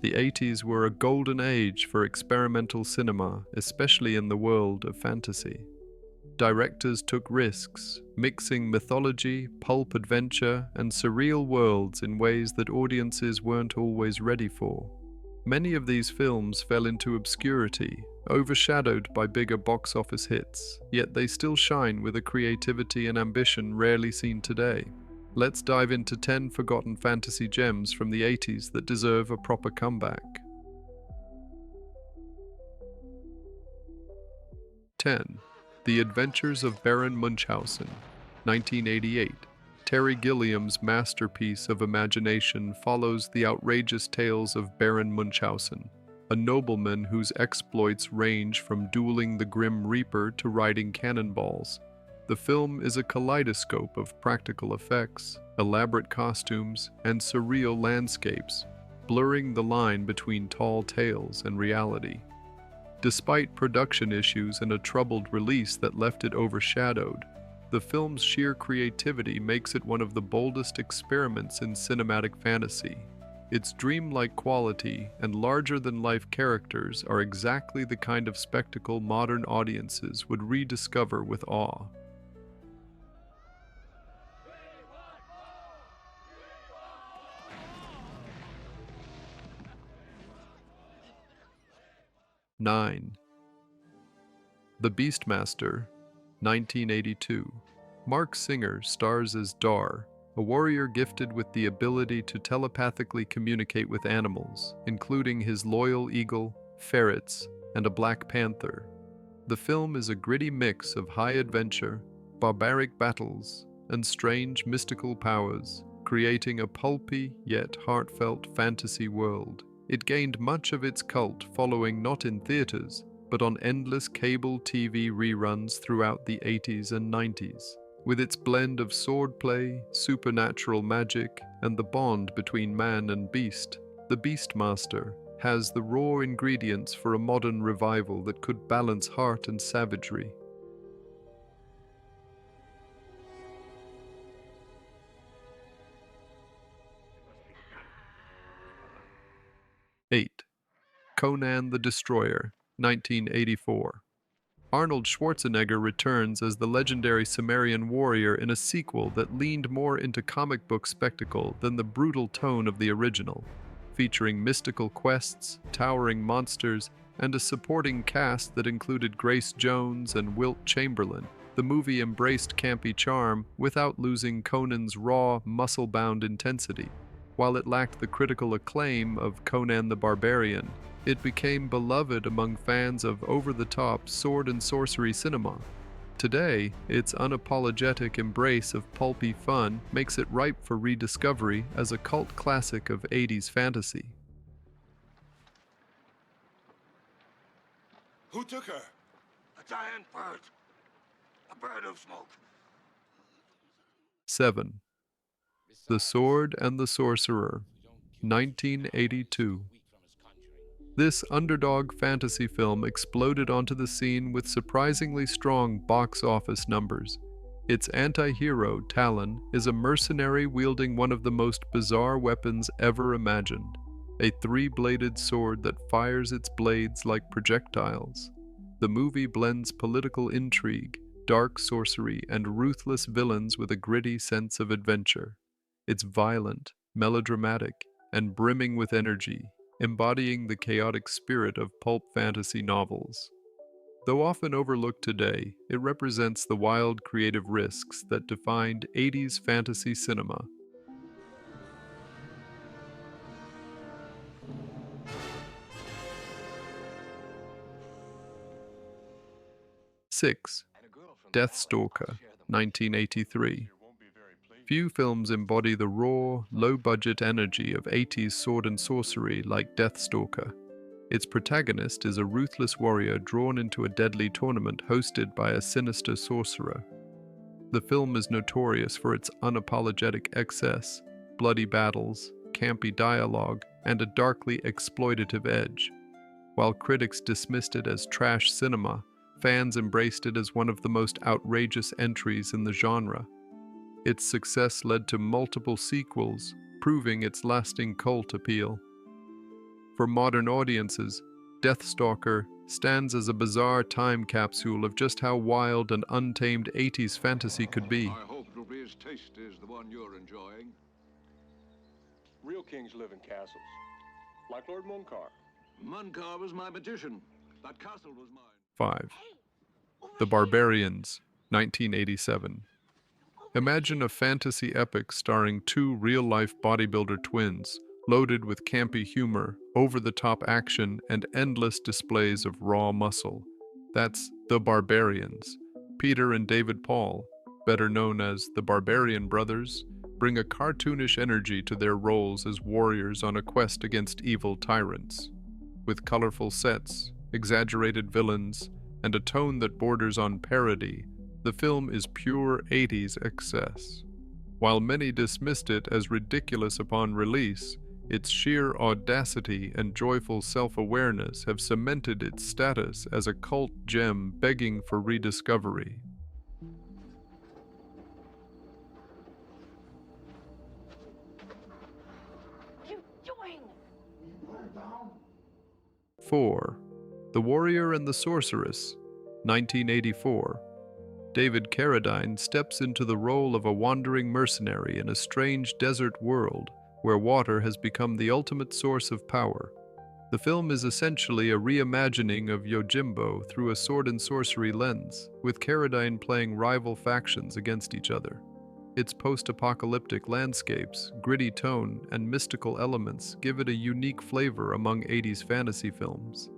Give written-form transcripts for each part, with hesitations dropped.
The 80s were a golden age for experimental cinema, especially in the world of fantasy. Directors took risks, mixing mythology, pulp adventure, and surreal worlds in ways that audiences weren't always ready for. Many of these films fell into obscurity, overshadowed by bigger box office hits, yet they still shine with a creativity and ambition rarely seen today. Let's dive into 10 forgotten fantasy gems from the 80s that deserve a proper comeback. 10. The Adventures of Baron Munchausen, 1988. Terry Gilliam's masterpiece of imagination follows the outrageous tales of Baron Munchausen, a nobleman whose exploits range from dueling the Grim Reaper to riding cannonballs. The film is a kaleidoscope of practical effects, elaborate costumes, and surreal landscapes, blurring the line between tall tales and reality. Despite production issues and a troubled release that left it overshadowed, the film's sheer creativity makes it one of the boldest experiments in cinematic fantasy. Its dreamlike quality and larger-than-life characters are exactly the kind of spectacle modern audiences would rediscover with awe. 9. The Beastmaster, 1982. Mark Singer stars as Dar, a warrior gifted with the ability to telepathically communicate with animals, including his loyal eagle, ferrets, and a black panther. The film is a gritty mix of high adventure, barbaric battles, and strange mystical powers, creating a pulpy yet heartfelt fantasy world. It gained much of its cult following not in theaters, but on endless cable TV reruns throughout the 80s and 90s. With its blend of swordplay, supernatural magic, and the bond between man and beast, the Beastmaster has the raw ingredients for a modern revival that could balance heart and savagery. 8. Conan the Destroyer, 1984. Arnold Schwarzenegger returns as the legendary Sumerian warrior in a sequel that leaned more into comic book spectacle than the brutal tone of the original. Featuring mystical quests, towering monsters, and a supporting cast that included Grace Jones and Wilt Chamberlain, the movie embraced campy charm without losing Conan's raw, muscle-bound intensity. While it lacked the critical acclaim of Conan the Barbarian, it became beloved among fans of over-the-top sword and sorcery cinema. Today, its unapologetic embrace of pulpy fun makes it ripe for rediscovery as a cult classic of 80s fantasy. Who took her? A giant bird. A bird of smoke. 7. The Sword and the Sorcerer, 1982. This underdog fantasy film exploded onto the scene with surprisingly strong box office numbers. Its anti-hero, Talon, is a mercenary wielding one of the most bizarre weapons ever imagined, a three-bladed sword that fires its blades like projectiles. The movie blends political intrigue, dark sorcery, and ruthless villains with a gritty sense of adventure. It's violent, melodramatic, and brimming with energy, embodying the chaotic spirit of pulp fantasy novels. Though often overlooked today, it represents the wild creative risks that defined 80s fantasy cinema. 6. Deathstalker, 1983. Few films embody the raw, low-budget energy of 80s sword and sorcery like Deathstalker. Its protagonist is a ruthless warrior drawn into a deadly tournament hosted by a sinister sorcerer. The film is notorious for its unapologetic excess, bloody battles, campy dialogue, and a darkly exploitative edge. While critics dismissed it as trash cinema, fans embraced it as one of the most outrageous entries in the genre. Its success led to multiple sequels, proving its lasting cult appeal. For modern audiences, Deathstalker stands as a bizarre time capsule of just how wild and untamed 80s fantasy could be. I hope it'll be as tasty as the one you're enjoying. Real kings live in castles, like Lord Munkar. Munkar was my magician. That castle was mine. 5. The Barbarians, 1987. Imagine a fantasy epic starring two real-life bodybuilder twins, loaded with campy humor, over-the-top action, and endless displays of raw muscle. That's The Barbarians. Peter and David Paul, better known as the Barbarian Brothers, bring a cartoonish energy to their roles as warriors on a quest against evil tyrants. With colorful sets, exaggerated villains, and a tone that borders on parody, the film is pure 80s excess. While many dismissed it as ridiculous upon release, its sheer audacity and joyful self-awareness have cemented its status as a cult gem begging for rediscovery. What are you doing? 4. The Warrior and the Sorceress, 1984. David Carradine steps into the role of a wandering mercenary in a strange desert world where water has become the ultimate source of power. The film is essentially a reimagining of Yojimbo through a sword and sorcery lens, with Carradine playing rival factions against each other. Its post-apocalyptic landscapes, gritty tone, and mystical elements give it a unique flavor among 80s fantasy films.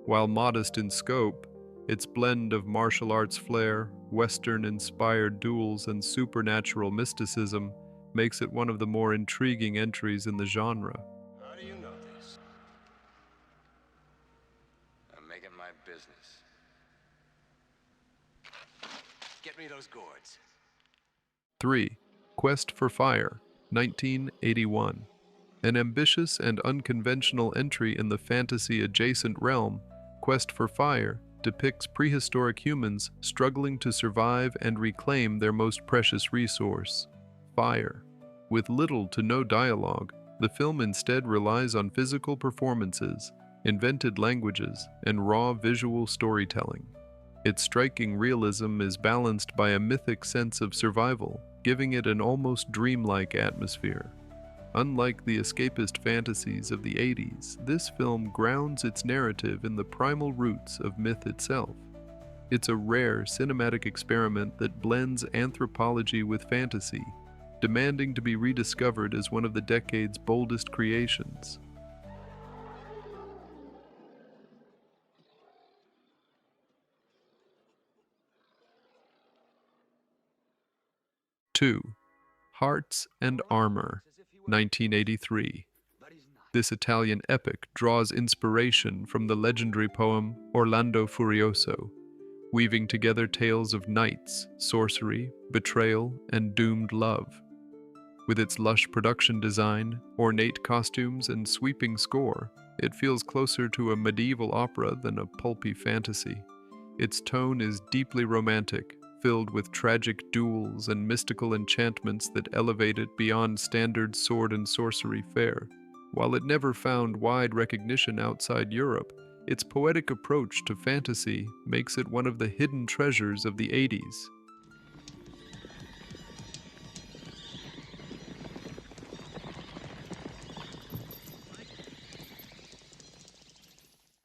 While modest in scope, its blend of martial arts flair, Western-inspired duels, and supernatural mysticism makes it one of the more intriguing entries in the genre. How do you know this? I'm making my business. Get me those gourds. 3. Quest for Fire, 1981. An ambitious and unconventional entry in the fantasy-adjacent realm, Quest for Fire depicts prehistoric humans struggling to survive and reclaim their most precious resource, fire. With little to no dialogue, the film instead relies on physical performances, invented languages, and raw visual storytelling. Its striking realism is balanced by a mythic sense of survival, giving it an almost dreamlike atmosphere. Unlike the escapist fantasies of the 80s, this film grounds its narrative in the primal roots of myth itself. It's a rare cinematic experiment that blends anthropology with fantasy, demanding to be rediscovered as one of the decade's boldest creations. Two, Hearts and Armour, 1983. This Italian epic draws inspiration from the legendary poem Orlando Furioso, weaving together tales of knights, sorcery, betrayal, and doomed love. With its lush production design, ornate costumes, and sweeping score, it feels closer to a medieval opera than a pulpy fantasy. Its tone is deeply romantic, filled with tragic duels and mystical enchantments that elevate it beyond standard sword and sorcery fare. While it never found wide recognition outside Europe, its poetic approach to fantasy makes it one of the hidden treasures of the 80s.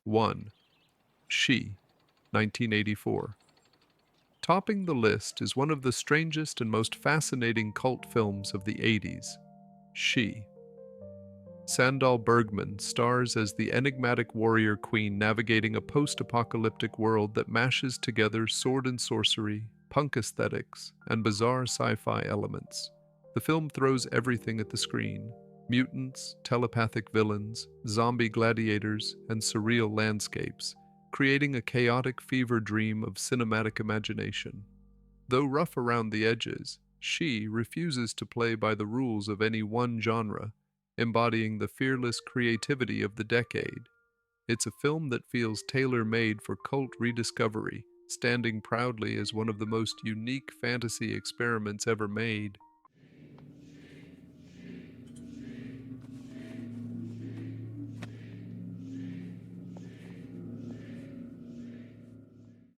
One, She, 1984. Topping the list is one of the strangest and most fascinating cult films of the 80s, She. Sandahl Bergman stars as the enigmatic warrior queen navigating a post-apocalyptic world that mashes together sword and sorcery, punk aesthetics, and bizarre sci-fi elements. The film throws everything at the screen: mutants, telepathic villains, zombie gladiators, and surreal landscapes, creating a chaotic fever dream of cinematic imagination. Though rough around the edges, She refuses to play by the rules of any one genre, embodying the fearless creativity of the decade. It's a film that feels tailor-made for cult rediscovery, standing proudly as one of the most unique fantasy experiments ever made.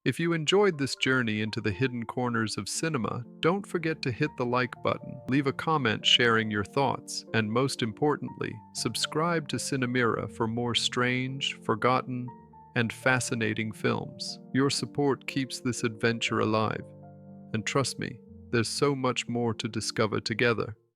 If you enjoyed this journey into the hidden corners of cinema, don't forget to hit the like button, leave a comment sharing your thoughts, and most importantly, subscribe to Cinemira for more strange, forgotten, and fascinating films. Your support keeps this adventure alive. And trust me, there's so much more to discover together.